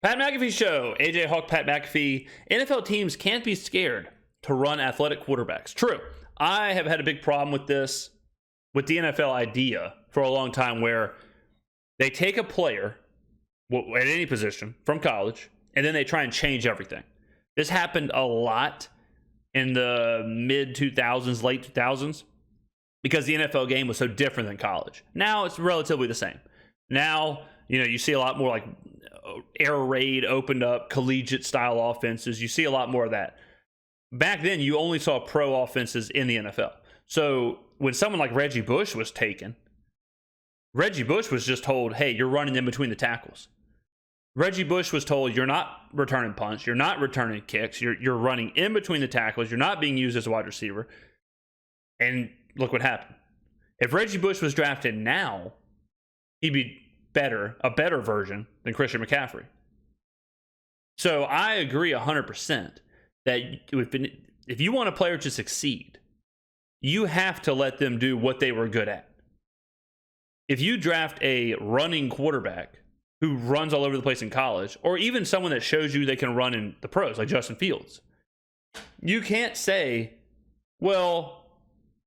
Pat McAfee Show. AJ Hawk, Pat McAfee. NFL teams can't be scared to run athletic quarterbacks. True. I have had a big problem with this, with the NFL idea for a long time, where they take a player at any position from college, and then they try and change everything. This happened a lot in the mid-2000s, late 2000s, because the NFL game was so different than college. Now it's relatively the same. Now, you see a lot more like air raid opened up, collegiate style offenses. You see a lot more of that. Back then, you only saw pro offenses in the NFL. So when someone like Reggie Bush was taken, Reggie Bush was just told, hey, you're running in between the tackles. Reggie Bush was told, you're not returning punts, you're not returning kicks, you're running in between the tackles, you're not being used as a wide receiver. And look what happened. If Reggie Bush was drafted now, he'd be a better version than Christian McCaffrey. So I agree 100% that if you want a player to succeed, you have to let them do what they were good at. If you draft a running quarterback who runs all over the place in college, or even someone that shows you they can run in the pros, like Justin Fields, you can't say, well,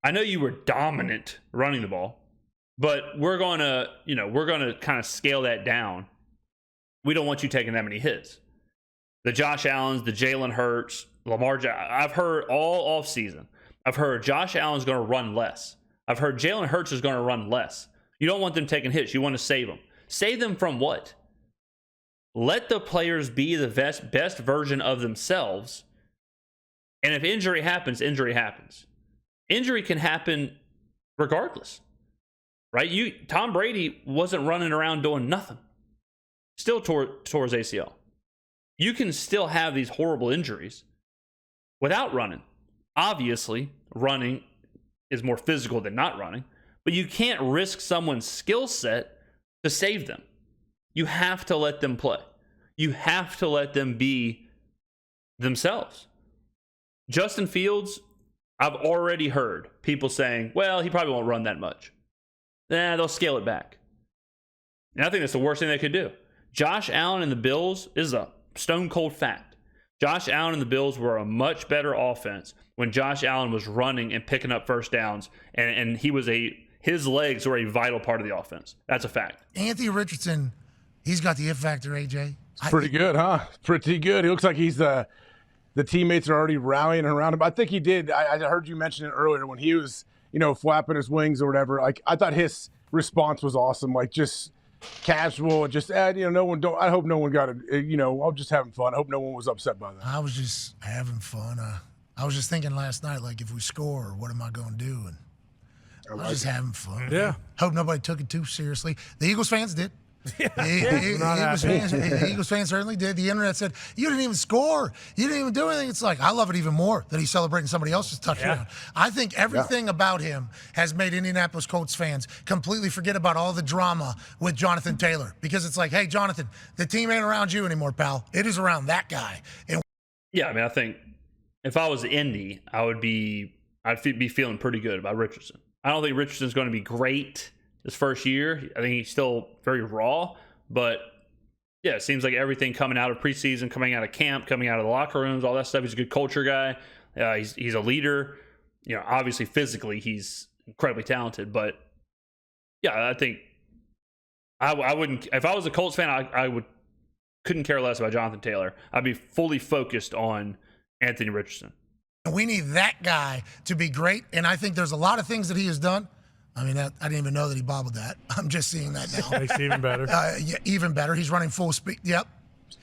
I know you were dominant running the ball, but we're going to kind of scale that down. We don't want you taking that many hits. The Josh Allens, the Jalen Hurts, Lamar Jackson, I've heard all offseason, I've heard Josh Allen's going to run less. I've heard Jalen Hurts is going to run less. You don't want them taking hits. You want to save them. Save them from what? Let the players be the best version of themselves. And if injury happens, injury happens. Injury can happen regardless. Right? Tom Brady wasn't running around doing nothing. Still tore his ACL. You can still have these horrible injuries without running. Obviously, running is more physical than not running, but you can't risk someone's skill set to save them. You have to let them play. You have to let them be themselves. Justin Fields, I've already heard people saying, well, he probably won't run that much. They'll scale it back. And I think that's the worst thing they could do. Josh Allen and the Bills is a stone cold fact. Josh Allen and the Bills were a much better offense when Josh Allen was running and picking up first downs, and his legs were a vital part of the offense. That's a fact. Anthony Richardson, he's got the it factor, AJ. It's pretty good, huh? Pretty good. He looks like he's the teammates are already rallying around him. I think he did. I heard you mention it earlier when he was, flapping his wings or whatever. Like, I thought his response was awesome. Like, just casual, just no one. I hope no one got it. I'm just having fun. I hope no one was upset by that. I was just having fun. I was just thinking last night, like, if we score, what am I going to do? And I was just having fun. Yeah. Hope nobody took it too seriously. The Eagles fans did. The Eagles fans certainly did. The internet said, you didn't even score. You didn't even do anything. It's like, I love it even more that he's celebrating somebody else's touchdown. Yeah. I think everything about him has made Indianapolis Colts fans completely forget about all the drama with Jonathan Taylor. Because it's like, hey, Jonathan, the team ain't around you anymore, pal. It is around that guy. And yeah, I think if I was Indy, I'd be feeling pretty good about Richardson. I don't think Richardson's going to be great this first year. I think he's still very raw, but yeah, it seems like everything coming out of preseason, coming out of camp, coming out of the locker rooms, all that stuff. He's a good culture guy. He's a leader. Obviously physically he's incredibly talented, but yeah, I think I wouldn't. If I was a Colts fan, I couldn't care less about Jonathan Taylor. I'd be fully focused on Anthony Richardson. We need that guy to be great, and I think there's a lot of things that he has done. I mean, I didn't even know that he bobbled that. I'm just seeing that now. Makes it even better. Yeah, even better. He's running full speed. Yep.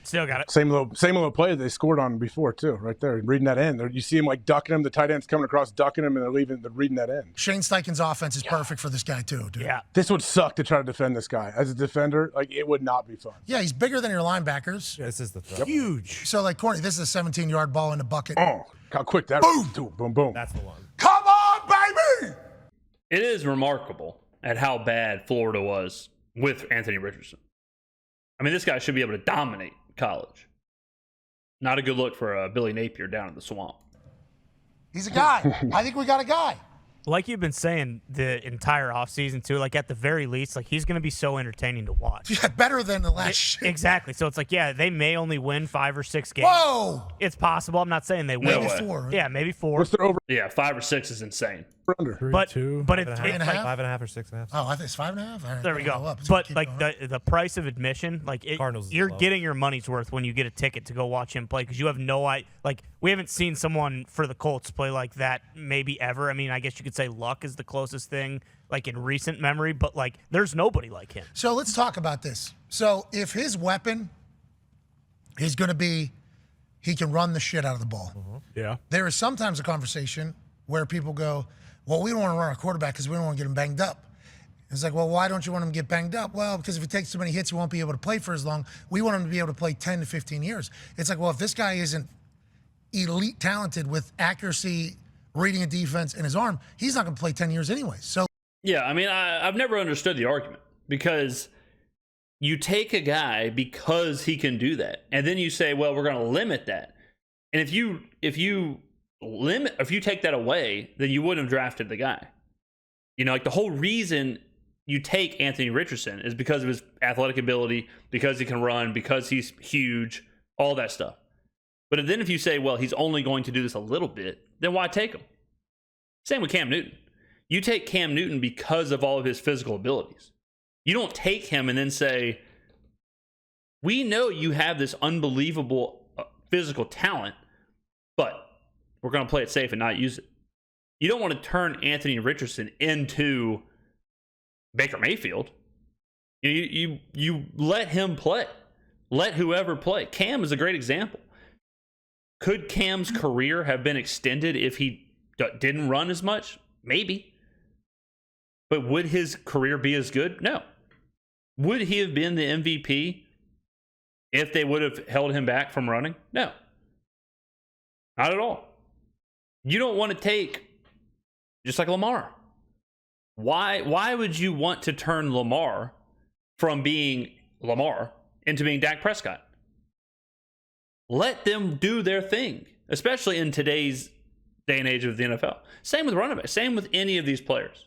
Still got it. Same little play that they scored on before too, right there. Reading that in, you see him like ducking him. The tight end's coming across, ducking him, and they're reading that in. Shane Steichen's offense is perfect for this guy too, dude. Yeah. This would suck to try to defend this guy as a defender. Like, it would not be fun. Yeah, he's bigger than your linebackers. Yeah, this is the throw. Yep. Huge. So like, Courtney, this is a 17-yard ball in the bucket. Oh, how quick that! Boom, boom, boom. That's the one. Come on, baby. It is remarkable at how bad Florida was with Anthony Richardson. I mean, this guy should be able to dominate college. Not a good look for Billy Napier down in the swamp. He's a guy. I think we got a guy. like you've been saying the entire offseason too, like at the very least, like he's going to be so entertaining to watch. Yeah, better than the last shit. Exactly. So it's like, yeah, they may only win 5 or 6 games. Whoa! It's possible. I'm not saying they will. Maybe 4. Yeah, maybe 4. What's their over Yeah, 5 or 6 is insane. under? But 2, but it's 5.5, like 5.5 or 6.5. Oh, I think it's 5.5. All right, there we I'll go. up. It's But gonna like keep going. the price of admission, like Cardinals is you're low. getting your money's worth when you get a ticket to go watch him play because you have no idea. Like we haven't seen someone for the Colts play like that maybe ever. I mean, I guess you could say Luck is the closest thing like in recent memory, but like there's nobody like him. So let's talk about this. So if his weapon is going to be he can run the shit out of the ball. Yeah. There is sometimes a conversation where people go, well, we don't want to run our quarterback because we don't want to get him banged up. It's like, well, why don't you want him to get banged up? Well, because if he takes too many hits, he won't be able to play for as long. We want him to be able to play 10 to 15 years. It's like, well, if this guy isn't elite talented with accuracy, reading a defense, and his arm, he's not going to play 10 years anyway. So Yeah, I mean, I've never understood the argument because you take a guy because he can do that, and then you say, well, we're going to limit that. And if you take that away, then you wouldn't have drafted the guy. You know, like the whole reason you take Anthony Richardson is because of his athletic ability, because he can run, because he's huge, all that stuff. But then if you say, well, he's only going to do this a little bit, then why take him? Same with Cam Newton. You take Cam Newton because of all of his physical abilities. You don't take him and then say, we know you have this unbelievable physical talent, but we're going to play it safe and not use it. You don't want to turn Anthony Richardson into Baker Mayfield. You let him play. Let whoever play. Cam is a great example. Could Cam's career have been extended if he didn't run as much? Maybe. But would his career be as good? No. Would he have been the MVP if they would have held him back from running? No. Not at all. You don't want to take, just like Lamar. Why would you want to turn Lamar from being Lamar into being Dak Prescott? Let them do their thing, especially in today's day and age of the NFL. Same with running back. Same with any of these players.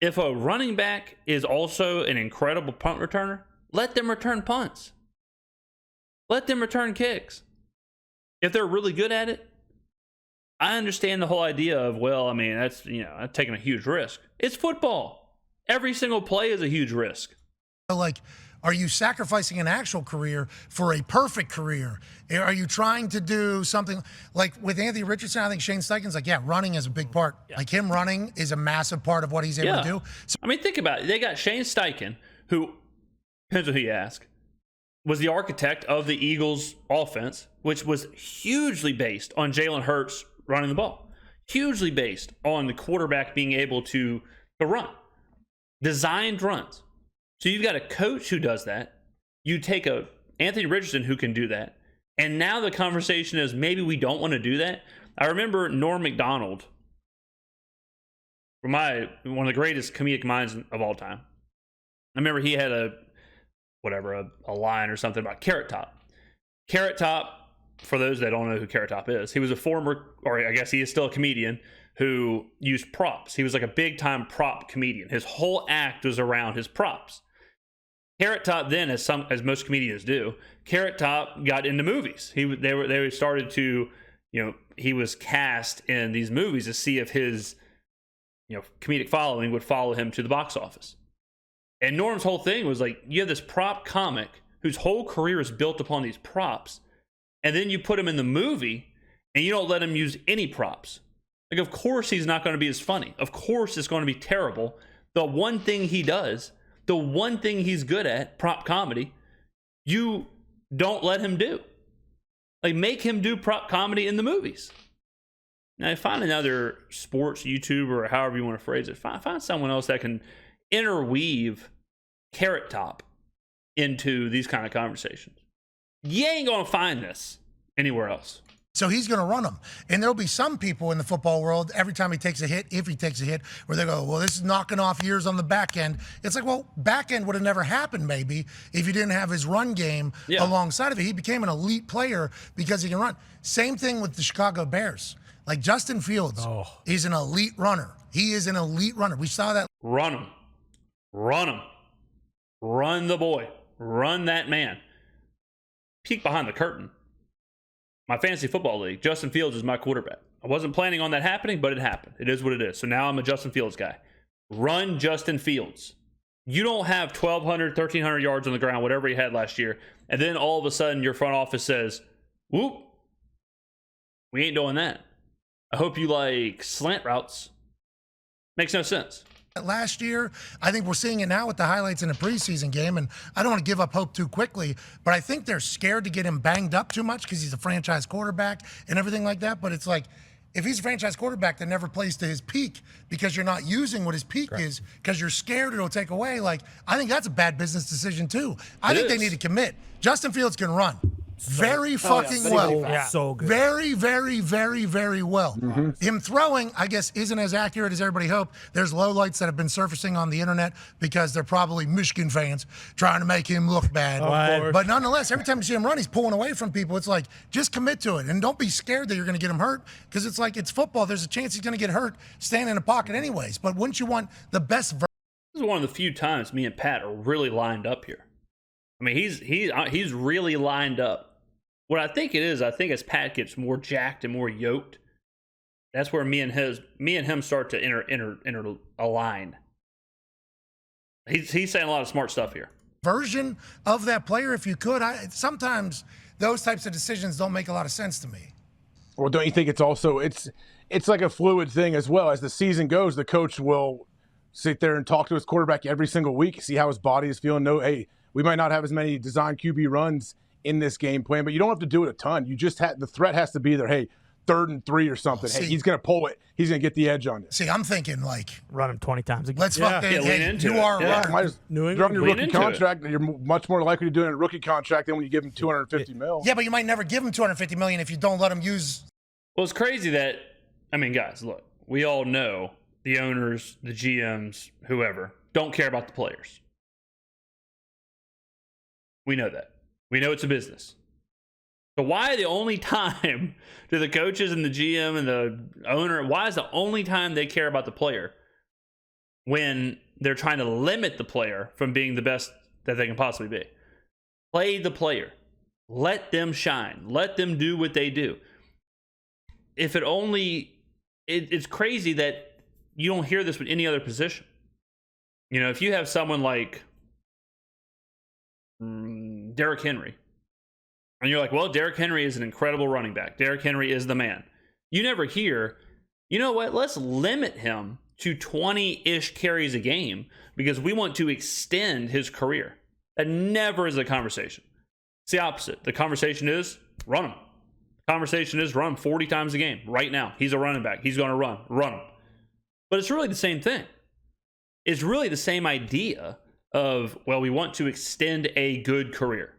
If a running back is also an incredible punt returner, let them return punts. Let them return kicks. If they're really good at it, I understand the whole idea of, well, I mean, that's taking a huge risk. It's football. Every single play is a huge risk. like, are you sacrificing an actual career for a perfect career? Are you trying to do something like with Anthony Richardson? I think Shane Steichen's like, yeah, running is a big part. Yeah. Like him running is a massive part of what he's able to do. So, I mean, think about it. They got Shane Steichen, who, depends on who you ask, was the architect of the Eagles' offense, which was hugely based on Jalen Hurts running the ball. Hugely based on the quarterback being able to run. Designed runs. So you've got a coach who does that. You take a Anthony Richardson who can do that. And now the conversation is maybe we don't want to do that. I remember Norm Macdonald, one of the greatest comedic minds of all time. I remember he had a line or something about Carrot Top. Carrot Top, for those that don't know who Carrot Top is, he was a former, or I guess he is still a comedian who used props. He was like a big time prop comedian. His whole act was around his props. Carrot Top then, as most comedians do, Carrot Top got into movies. They started to, he was cast in these movies to see if his, comedic following would follow him to the box office. And Norm's whole thing was like, you have this prop comic whose whole career is built upon these props, and then you put him in the movie and you don't let him use any props. Like, of course he's not going to be as funny. Of course it's going to be terrible. The one thing he does, the one thing he's good at, prop comedy, you don't let him do. Like, make him do prop comedy in the movies. Now, find another sports YouTuber or however you want to phrase it. Find someone else that can interweave Carrot Top into these kind of conversations. You ain't going to find this anywhere else. So he's going to run them. And there'll be some people in the football world, every time he takes a hit, if he takes a hit, where they go, well, this is knocking off years on the back end. It's like, well, back end would have never happened maybe if he didn't have his run game alongside of it. He became an elite player because he can run. Same thing with the Chicago Bears. Like Justin Fields is an elite runner. He is an elite runner. We saw that. Run him. Run him. Run the boy. Run that man. Peek behind the curtain. My fantasy football league, Justin Fields is my quarterback. I wasn't planning on that happening, but it happened. It is what it is. So now I'm a Justin Fields guy. Run Justin Fields. You don't have 1,200, 1,300 yards on the ground, whatever he had last year, and then all of a sudden your front office says, whoop, we ain't doing that. I hope you like slant routes. Makes no sense. Last year, I think we're seeing it now with the highlights in the preseason game, and I don't want to give up hope too quickly, but I think they're scared to get him banged up too much because he's a franchise quarterback and everything like that. But it's like, if he's a franchise quarterback that never plays to his peak because you're not using what his peak is because you're scared it'll take away, like, I think that's a bad business decision too. I think they need to commit. Justin Fields can run. Very fucking well. Yeah. So good. Very, very, very, very well. Him throwing, I guess, isn't as accurate as everybody hoped. There's lowlights that have been surfacing on the internet because they're probably Michigan fans trying to make him look bad. But nonetheless, every time you see him run, he's pulling away from people. It's like, just commit to it. And don't be scared that you're going to get him hurt because it's like, it's football. There's a chance he's going to get hurt standing in the pocket anyways. But wouldn't you want the best version? This is one of the few times me and Pat are really lined up here. I mean, he's really lined up. What I think it is, I think as Pat gets more jacked and more yoked, that's where me and him start to align. He's saying a lot of smart stuff here. Version of that player, if you could. Sometimes those types of decisions don't make a lot of sense to me. Well, don't you think it's also it's like a fluid thing as well? As the season goes, the coach will sit there and talk to his quarterback every single week, see how his body is feeling. No, hey, we might not have as many design QB runs in this game plan, but you don't have to do it a ton. You just the threat has to be there. Hey, 3rd and 3 or something. Hey, he's going to pull it. He's going to get the edge on you. See, I'm thinking like run him 20 times again. Let's fucking lean into you it. are Yeah. right. You're on your rookie contract. You're much more likely to do it in a rookie contract than when you give him $250 million. Yeah, but you might never give him $250 million if you don't let him use. Well, it's crazy that, I mean, guys, look, we all know the owners, the GMs, whoever, don't care about the players. We know that. We know it's a business. So why the only time do the coaches and the GM and the owner, why is the only time they care about the player when they're trying to limit the player from being the best that they can possibly be? Play the player. Let them shine. Let them do what they do. If it only, it's crazy that you don't hear this with any other position. You know, if you have someone like Derrick Henry, and you're like, well, Derrick Henry is an incredible running back. Derrick Henry is the man. You never hear, you know what, let's limit him to 20-ish carries a game because we want to extend his career. That never is a conversation. It's the opposite. The conversation is run him. The conversation is run him 40 times a game right now. He's a running back. He's going to run him. But it's really the same thing. It's really the same idea of, well, we want to extend a good career.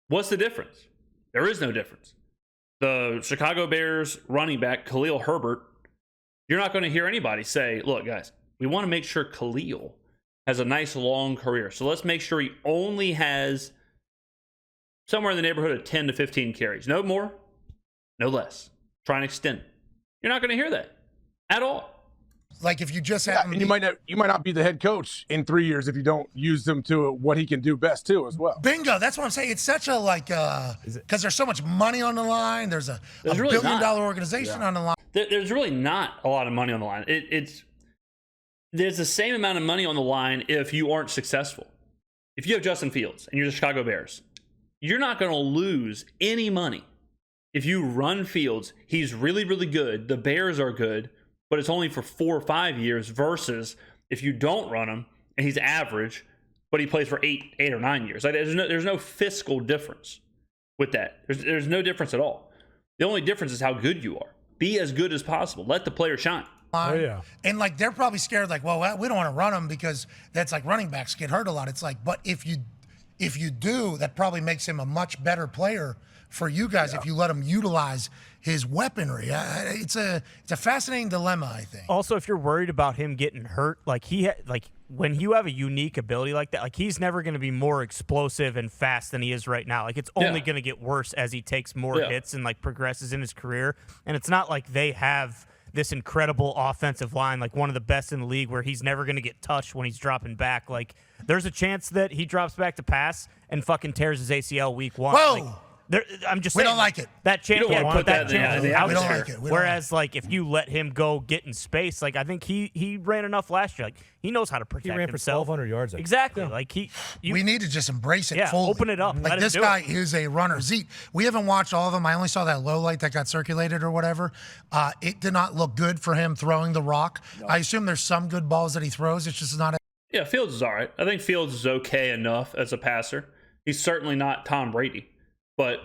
What's the difference? There is no difference. The Chicago Bears running back, Khalil Herbert, you're not going to hear anybody say, look, guys, we want to make sure Khalil has a nice long career. So let's make sure he only has somewhere in the neighborhood of 10 to 15 carries. No more, no less. Try and extend it. You're not going to hear that at all. Like if you just have and you might not be the head coach in 3 years if you don't use him to what he can do best too as well. Bingo. That's what I'm saying. It's such a because there's so much money on the line. There's a really billion-dollar organization on the line. There's really not a lot of money on the line. There's the same amount of money on the line if you aren't successful. If you have Justin Fields and you're the Chicago Bears, you're not going to lose any money. If you run Fields, he's really, really good. The Bears are good, but it's only for 4 or 5 years versus if you don't run him and he's average, but he plays for 8 or 9 years. Like there's no fiscal difference with that. There's no difference at all. The only difference is how good you are. Be as good as possible. Let the player shine. Oh, yeah. And like they're probably scared, like, well, we don't want to run him because that's like running backs get hurt a lot. It's like, but if you do, that probably makes him a much better player for you guys if you let him utilize his weaponry. It's a fascinating dilemma, I think. Also, if you're worried about him getting hurt, like when you have a unique ability like that, like he's never going to be more explosive and fast than he is right now. Like it's only going to get worse as he takes more hits and like progresses in his career. And it's not like they have this incredible offensive line, like one of the best in the league, where he's never going to get touched when he's dropping back. Like there's a chance that he drops back to pass and fucking tears his ACL week 1. Whoa. Like, I'm just We saying. don't like it. That chance, You don't wanna put that chance in the out We don't there. like it. We don't Whereas, like, if you let him go get in space, like I think he ran enough last year. Like he knows how to protect He ran for himself. 1,200 yards. Exactly. Like we need to just embrace it Yeah, fully. open it up. Like Let him this do guy it. is a runner. Zeke, we haven't watched all of them. I only saw that low light that got circulated or whatever. It did not look good for him throwing the rock. No. I assume there's some good balls that he throws. It's just not. Yeah, Fields is all right. I think Fields is okay enough as a passer. He's certainly not Tom Brady, but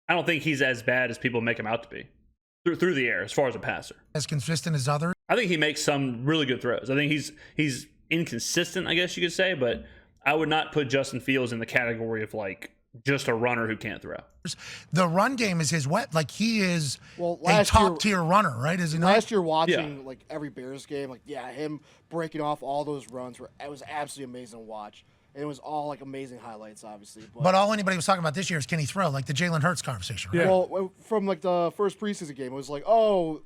I don't think he's as bad as people make him out to be through the air as far as a passer. As consistent as others. I think he makes some really good throws. I think he's inconsistent, I guess you could say, but I would not put Justin Fields in the category of like just a runner who can't throw. The run game is his wet. Like he is a top tier runner, right? Is he not? Last year watching like every Bears game, like him breaking off all those runs it was absolutely amazing to watch. And it was all like amazing highlights, obviously. But all anybody was talking about this year is can he throw, like the Jalen Hurts conversation, right? Yeah. Well, from like the first preseason game, it was like,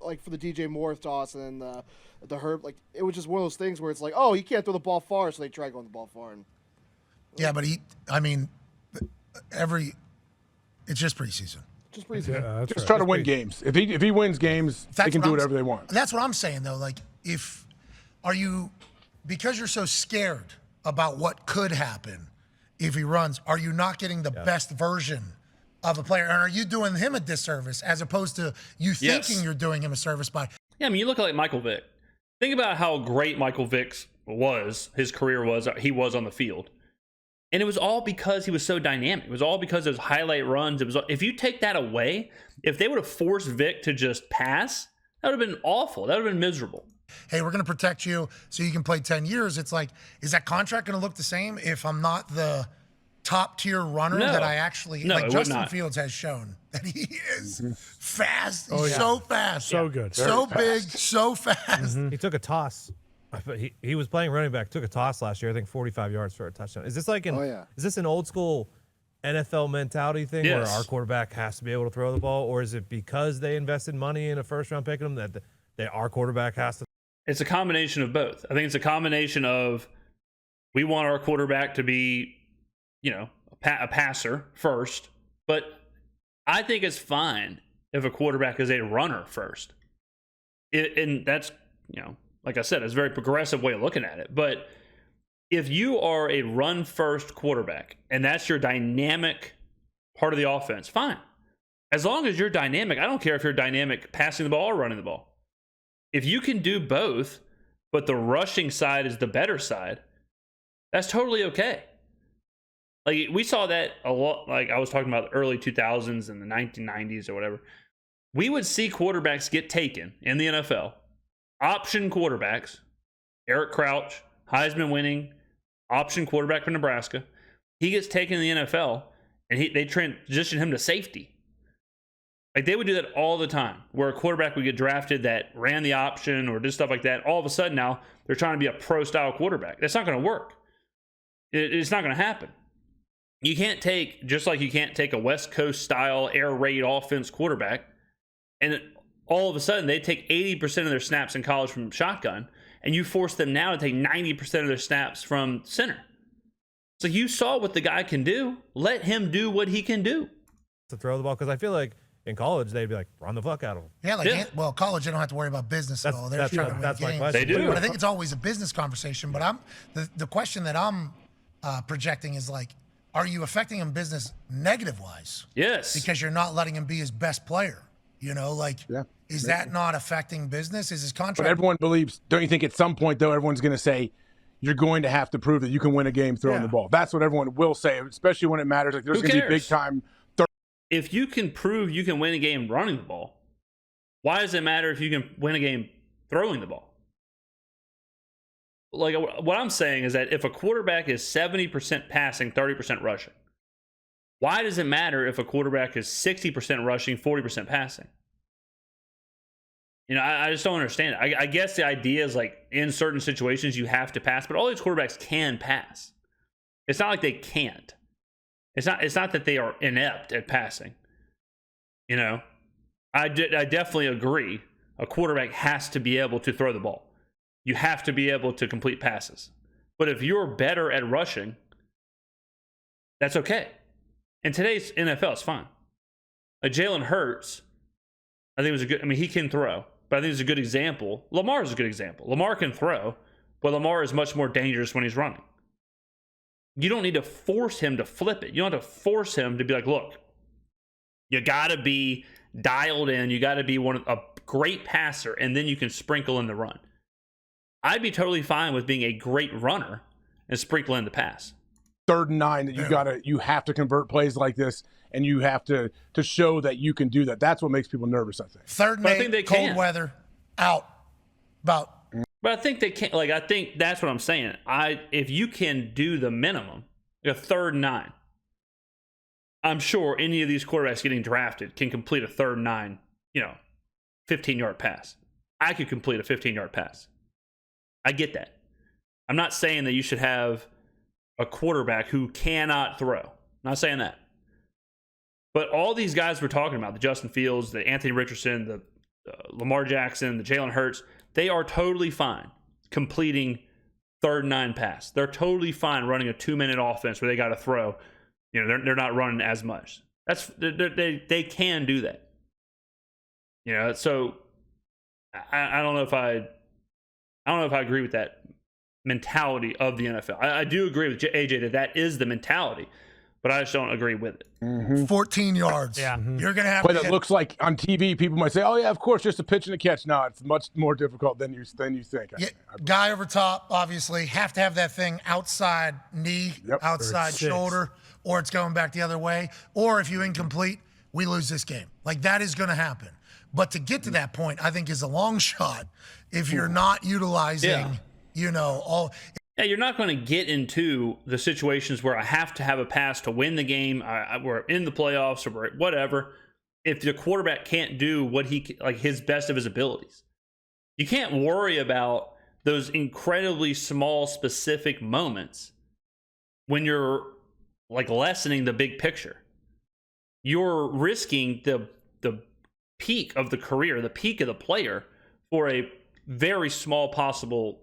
like for the DJ Moore toss and the Herb, like it was just one of those things where it's like, he can't throw the ball far, so they try going the ball far. And yeah, but it's just preseason. Just preseason. Yeah, just try to win games. If he wins games, they can do whatever they want. That's what I'm saying though. Like because you're so scared about what could happen if he runs, are you not getting the best version of a player? And are you doing him a disservice as opposed to you thinking you're doing him a service by? Yeah, I mean, you look at like Michael Vick. Think about how great Michael Vick's his career he was on the field. And it was all because he was so dynamic. It was all because of his highlight runs. If you take that away, if they would have forced Vick to just pass, that would have been awful. That would have been miserable. Hey, we're going to protect you so you can play 10 years. It's like, is that contract going to look the same if I'm not the top tier runner that I actually like? Justin Fields has shown that he is fast. He's so fast. So good. So big, so fast. He took a toss. He was playing running back, took a toss last year, I think 45 yards for a touchdown. Is this like is this an old school NFL mentality thing where our quarterback has to be able to throw the ball? Or is it because they invested money in a first round pick in him that our quarterback has to? It's a combination of both. I think it's a combination of we want our quarterback to be, a passer first, but I think it's fine if a quarterback is a runner first. And that's, like I said, it's a very progressive way of looking at it. But if you are a run-first quarterback and that's your dynamic part of the offense, fine. As long as you're dynamic, I don't care if you're dynamic passing the ball or running the ball. If you can do both, but the rushing side is the better side, that's totally okay. Like we saw that a lot, like I was talking about the early 2000s and the 1990s or whatever. We would see quarterbacks get taken in the NFL. Option quarterbacks, Eric Crouch, Heisman winning, option quarterback from Nebraska. He gets taken in the NFL and they transition him to safety. Like they would do that all the time, where a quarterback would get drafted that ran the option or did stuff like that. All of a sudden now they're trying to be a pro-style quarterback. That's not going to work. It's not going to happen. You can't take, just like you can't take a West Coast style air raid offense quarterback, and all of a sudden they take 80% of their snaps in college from shotgun, and you force them now to take 90% of their snaps from center. So you saw what the guy can do. Let him do what he can do. To throw the ball, because I feel like in college, they'd be like, run the fuck out of them. Yeah, college, they don't have to worry about business at all. They're trying to win my games. question. They do. But I think it's always a business conversation. But the question that I'm projecting is like, are you affecting him business negative-wise? Yes. Because you're not letting him be his best player. Is that not affecting business? Is his contract? But everyone believes, don't you think at some point, though, everyone's going to say, you're going to have to prove that you can win a game throwing the ball. That's what everyone will say, especially when it matters. Like there's going to be big-time. If you can prove you can win a game running the ball, why does it matter if you can win a game throwing the ball? Like what I'm saying is that if a quarterback is 70% passing, 30% rushing, why does it matter if a quarterback is 60% rushing, 40% passing? I just don't understand it. I guess the idea is like in certain situations you have to pass, but all these quarterbacks can pass. It's not like they can't. It's not that they are inept at passing. I definitely agree. A quarterback has to be able to throw the ball. You have to be able to complete passes. But if you're better at rushing, that's okay. In today's NFL, it's fine. Jalen Hurts, I think he can throw, but I think it's a good example. Lamar is a good example. Lamar can throw, but Lamar is much more dangerous when he's running. You don't need to force him to flip it. You don't have to force him to be like, look, you got to be dialed in. You got to be a great passer, and then you can sprinkle in the run. I'd be totally fine with being a great runner and sprinkle in the pass. 3rd and 9 that you have to convert plays like this, and you have to show that you can do that. That's what makes people nervous, I think. 3rd and 8, I think they cold can. Weather, out. But I think they can't. Like, I think that's what I'm saying. If you can do the minimum, like a 3rd and 9, I'm sure any of these quarterbacks getting drafted can complete a 3rd and 9, 15-yard pass. I could complete a 15-yard pass. I get that. I'm not saying that you should have a quarterback who cannot throw. I'm not saying that. But all these guys we're talking about, the Justin Fields, the Anthony Richardson, the Lamar Jackson, the Jalen Hurts, they are totally fine completing 3rd and 9 pass. They're totally fine running a 2-minute offense where they got to throw. They're not running as much. They can do that. So I don't know if I agree with that mentality of the NFL. I do agree with AJ that is the mentality, but I just don't agree with it. Mm-hmm. 14 yards. Yeah. Mm-hmm. You're going to have to it looks like on TV, people might say, oh, yeah, of course, just a pitch and a catch. No, it's much more difficult than you think. Yeah, guy over top, obviously, have to have that thing outside knee, outside shoulder, or it's going back the other way. Or if you incomplete, we lose this game. Like, that is going to happen. But to get to that point, I think is a long shot if you're not utilizing, all. Yeah, you're not going to get into the situations where I have to have a pass to win the game. We're in the playoffs or whatever. If the quarterback can't do what his best of his abilities, you can't worry about those incredibly small, specific moments when you're like lessening the big picture. You're risking the peak of the career, the peak of the player for a very small possible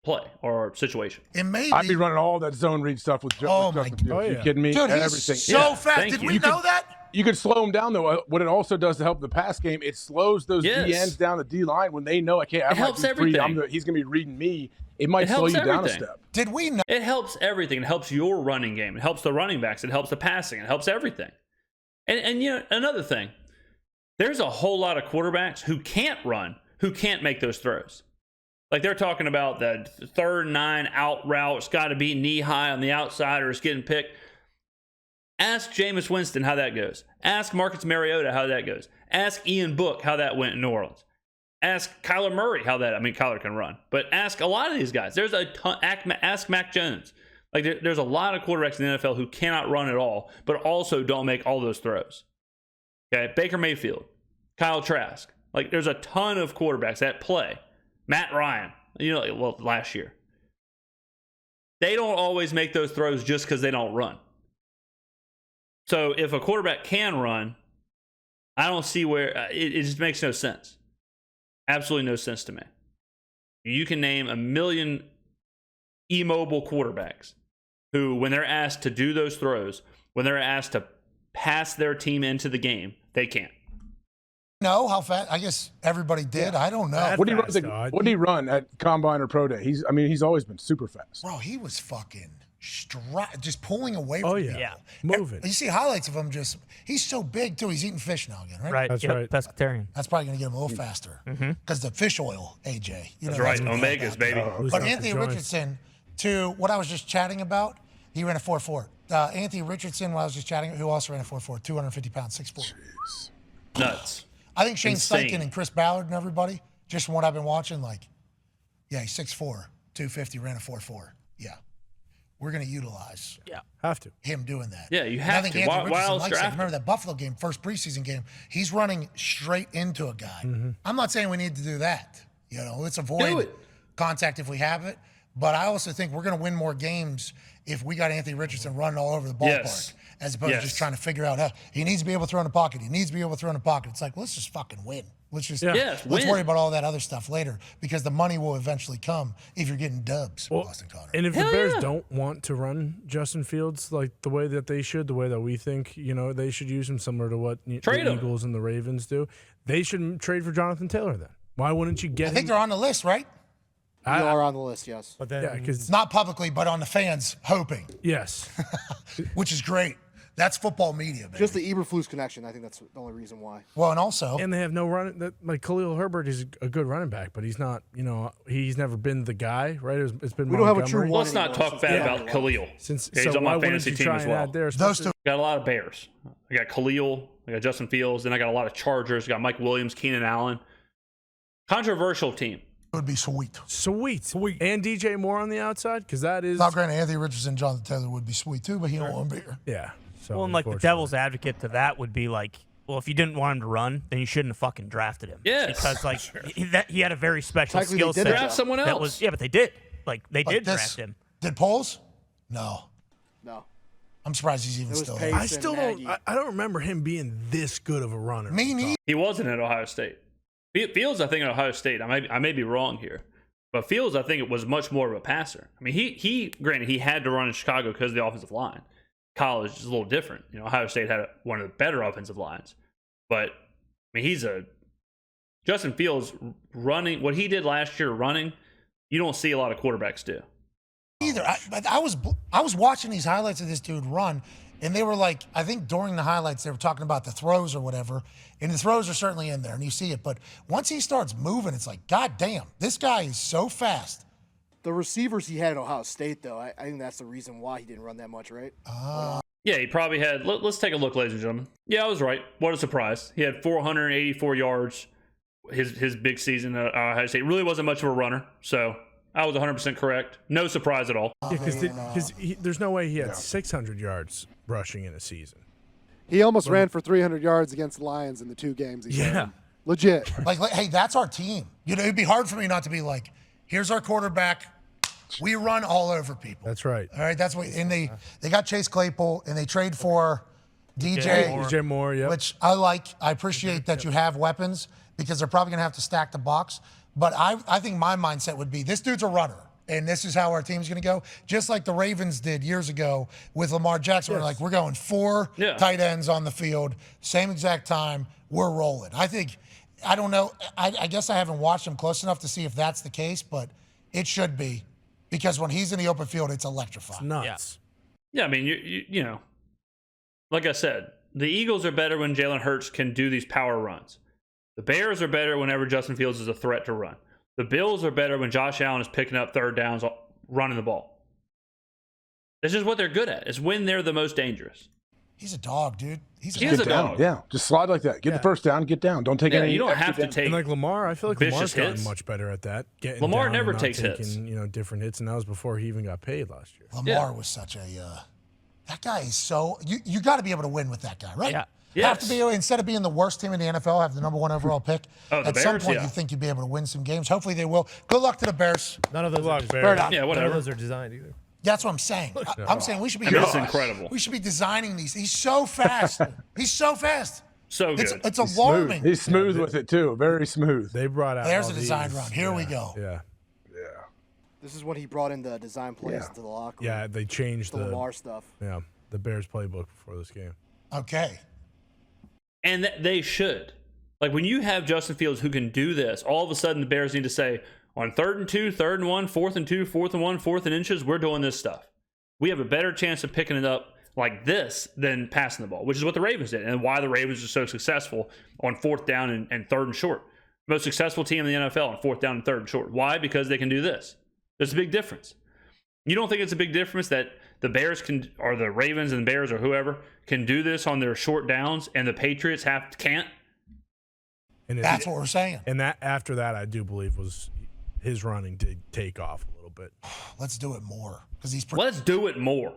play or situation. I'd be running all that zone read stuff with Justin Fields. Are you kidding me? Dude, everything. He's so fast. Did we know that? You could slow him down, though. What it also does to help the pass game, it slows those DNs down the D-line when they know, okay, it helps everything. He's going to be reading me. It might slow you down a step. Did we know? It helps everything. It helps your running game. It helps the running backs. It helps the passing. It helps everything. And another thing, there's a whole lot of quarterbacks who can't run, who can't make those throws. Like they're talking about the 3rd and 9 out route. It's got to be knee high on the outside or it's getting picked. Ask Jameis Winston how that goes. Ask Marcus Mariota how that goes. Ask Ian Book how that went in New Orleans. Ask Kyler Murray how that. Kyler can run, but ask a lot of these guys. There's a ton. Ask Mac Jones. Like there's a lot of quarterbacks in the NFL who cannot run at all, but also don't make all those throws. Okay, Baker Mayfield, Kyle Trask. Like there's a ton of quarterbacks that play. Matt Ryan, last year. They don't always make those throws just because they don't run. So if a quarterback can run, I don't see where it just makes no sense. Absolutely no sense to me. You can name a million immobile quarterbacks who, when they're asked to do those throws, when they're asked to pass their team into the game, they can't. Know how fast? I guess everybody did. Yeah. I don't know. What did he run at Combine or Pro Day? He's always been super fast. Bro, he was fucking just pulling away from people. Yeah. Moving. You see highlights of him he's so big too. He's eating fish now again, right? Right. That's right. Pescatarian. That's probably going to get him a little faster. Because the fish oil, AJ. That's right. Omegas, baby. But Anthony Richardson, to what I was just chatting about, he ran a 4.4. Anthony Richardson, what I was just chatting, who also ran a 4.4, 250 pounds, 6'4". Jeez. Nuts. I think Shane Steichen and Chris Ballard and everybody, just from what I've been watching, he's 6'4", 250, ran a 4.4. Yeah. we're going to utilize Have to. him doing that. Yeah, you And I have think to. Anthony Why Richardson else likes it. draft Remember that Buffalo game, first preseason game, he's running straight into a guy. I'm not saying we need to do that. Let's Do avoid it. contact if we have it. But I also think we're going to win more games if we got Anthony Richardson running all over the ballpark, as opposed to just trying to figure out how he needs to be able to throw in the pocket. He needs to be able to throw in the pocket. It's like, let's just fucking win. Let's worry about all that other stuff later, because the money will eventually come if you're getting dubs, Boston Connor. And if the Bears don't want to run Justin Fields like the way that they should, the way that we think, they should use him, similar to what the Eagles and the Ravens do, they should trade for Jonathan Taylor then. Why wouldn't you get him? I think they're on the list, right? You are on the list, yes. But then, because not publicly, but on the fans hoping. Yes. Which is great. That's football media, baby. Just the Eberflus connection. I think that's the only reason why. Well, and also, and they have no run. Like Khalil Herbert is a good running back, but he's not. He's never been the guy, right? It's been. We don't have a true one. Let's not talk bad about Khalil. He's on my fantasy team as well. Those two got a lot of Bears. I got Khalil. I got Justin Fields. Then I got a lot of Chargers. I got Mike Williams, Keenan Allen. Controversial team. would be sweet. Sweet. And DJ Moore on the outside, because that is. Not granted, Anthony Richardson, Jonathan Taylor would be sweet too, but he don't want to be here. Yeah. So well, and like the devil's advocate to that would be like, well, if you didn't want him to run, then you shouldn't have fucking drafted him. Yes. Because like he had a very special skill set. Draft someone else. But they did. Like they did draft him. Did Poles? No. I'm surprised he's even still there. I still don't. I don't remember him being this good of a runner. Me neither. He wasn't at Ohio State. Fields, I think, at Ohio State. I may be wrong here, but Fields, I think, it was much more of a passer. I mean, he granted he had to run in Chicago because of the offensive line. College is a little different. Ohio State had one of the better offensive lines, but I mean, Justin Fields running what he did last year running. You don't see a lot of quarterbacks do. Either. I was watching these highlights of this dude run, and they were like, I think during the highlights they were talking about the throws or whatever, and the throws are certainly in there, and you see it. But once he starts moving, it's like, God damn, this guy is so fast. The receivers he had at Ohio State, though, I think that's the reason why he didn't run that much, right? Yeah, he probably had. Let's take a look, ladies and gentlemen. Yeah, I was right. What a surprise! He had 484 yards. His big season at Ohio State. Really wasn't much of a runner, so I was 100% correct. No surprise at all. Yeah, because there's no way he had 600 yards rushing in a season. He almost ran for 300 yards against the Lions in the 2 games he played. Legit. Like, hey, that's our team. It'd be hard for me not to be like, here's our quarterback. We run all over people. That's right. All right, that's what. And they got Chase Claypool, and they trade for DJ Moore, yeah. Which I like. I appreciate that you have weapons, because they're probably going to have to stack the box. But I think my mindset would be, this dude's a runner, and this is how our team's going to go. Just like the Ravens did years ago with Lamar Jackson. We're like, we're going 4 tight ends on the field, same exact time, we're rolling. I don't know. I guess I haven't watched him close enough to see if that's the case, but it should be, because when he's in the open field, it's electrifying. It's nuts. Yeah, I mean, you know, like I said, the Eagles are better when Jalen Hurts can do these power runs. The Bears are better whenever Justin Fields is a threat to run. The Bills are better when Josh Allen is picking up third downs, running the ball. This is what they're good at. It's when they're the most dangerous. He's a dog, dude. He is a dog. Yeah, just slide like that. Get the first down, get down. Don't take any. You don't have to take. And like Lamar, I feel like Lamar's gotten much better at that. Lamar never takes hits. Different hits, and that was before he even got paid last year. Lamar was such a. That guy is so. You got to be able to win with that guy, right? Yeah. Have to be, instead of being the worst team in the NFL, have the number 1 overall pick. At some point, you think you'd be able to win some games. Hopefully, they will. Good luck to the Bears. None of those are Yeah, whatever. None of those are designed either. That's what I'm saying. I'm saying we should be. That's incredible. We should be designing these. He's so fast. He's so fast. So good. It's alarming. He's smooth with it too. Very smooth. They brought out. There's a design run. Here we go. Yeah. This is when he brought in the design plays into the locker room. Yeah, they changed the Lamar stuff. Yeah, the Bears playbook before this game. Okay. And they should. Like, when you have Justin Fields who can do this, all of a sudden the Bears need to say, on 3rd and 2, 3rd and 1, 4th and 2, 4th and 1, 4th and inches, we're doing this stuff. We have a better chance of picking it up like this than passing the ball, which is what the Ravens did, and why the Ravens are so successful on 4th down and 3rd and short. Most successful team in the NFL on 4th down and 3rd and short. Why? Because they can do this. There's a big difference. You don't think it's a big difference that the Bears can, or the Ravens and the Bears or whoever, can do this on their short downs, and the Patriots can't? And that's what we're saying. And that after that, I do believe was his running did take off a little help it. Let's do it more because he's. Let's do it more.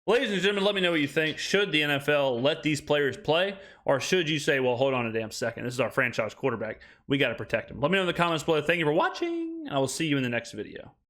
Ladies and gentlemen, let me know what you think. Should the NFL let these players play, or should you say, well, hold on a damn second. This is our franchise quarterback. We got to protect him. Let me know in the comments below. Thank you for watching, and I will see you in the next video.